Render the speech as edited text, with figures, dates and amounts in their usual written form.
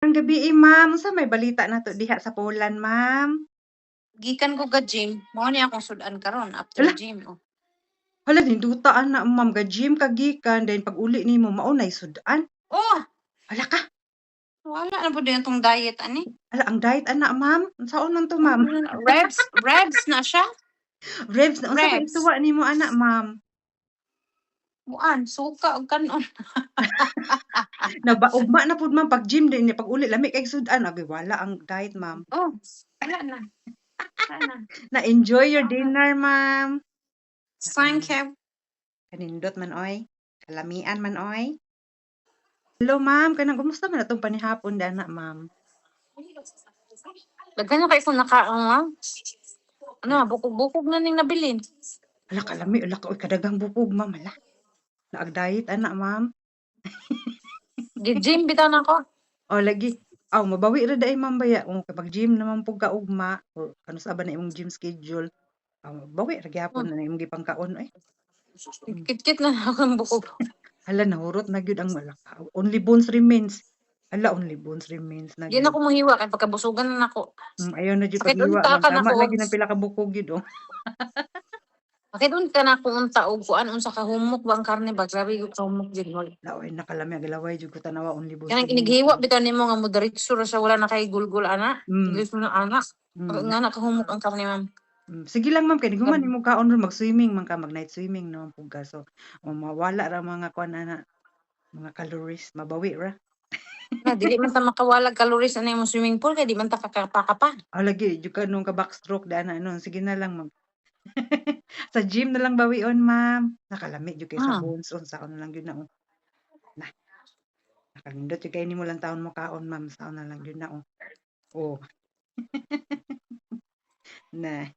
Ang gabi, ma'am. Unsa may balita nato diha sa Poland, ma'am? Gikan ko ga gym, mao ni akong sudan karon after Hala, gym, oh. hala ninduta ana, ma'am. Ga-gym ka gikan, then pag uli nimo mao nay sudan. Oh, Hala ka, wala na pud tong diet ani. hala ang diet ana, ma'am. Unsaon man to, ma'am? Revs na siya, Revs na unsa may revs. isuwa nimo ana, ma'am? Buan, suka og kanon. Nabaugma na pud, ma'am, pag gym din pag uli lami kay sudan. Abi wala ang diet, ma'am. Oh, wala na, wala na. Na-enjoy your Ah, dinner, ma'am. thank you. Kanindot man oy. Kalamian man oy. Hello, ma'am. Kanang kumusta man atong panihapon dana, ma'am? Daghan na kay ko nakaon, ha. Ano, bukog-bukog na ning nabilin. Hala kalami, hala ka oy kadagang bukog, ma'am. Hala. Naag-diet ana, ma'am. Gi-gym bitaw na ko. Oh, lagi. Aw, mabawi ra day ma'am baya kung kapag gym naman po ka ugma or ano sa ba na imong gym schedule. Bawi ra gyapon Hmm, na imong gipangkaon oy. Hmm. kit-kit na akong bukog. Hala nahurot na gyud ang wala ka. Only bones remains. Hala, only bones remains na Di na gyud. ko mohiwa kay pagkabusugan na nako. Ayaw na gyud Sakit pag-iwa unta ma'am. ka Tama nako. na gyud ang pila ka bukog gyud oh. Bakit unta na kung unta og kuan unsa ka humok bang karne ba grabe yung humok jud hoy. Laoy nakalami agalaway jud ko tanawa only bones Kanang remains. inighiwa bitaw nimo nga moderatso ra sa wala na kay gulgul ana. Mm. Diretso na ana. Mm. Nga nakahumok ang karne ma'am. Sige lang ma'am kay guman nimo kaon ron mag-swimming man ka mag-night swimming naman pud ka. So mawala ra mga kuan ana mga calories mabawi ra. Na dili man ta makawalag calories ana imong swimming pool kay di man ta kakapa-kapa. Lagi jud ka nung ka backstroke dana nun. Sige na lang ma'am. Sa gym na lang bawion, ma'am. Nakalami jud kay sa Ah, bones unsaon na lang gyud na, oh. Nah, nakanindot jud kay nimo lang taon mo kaon, ma'am. Saon na lang gyud na, oh. Oh, na.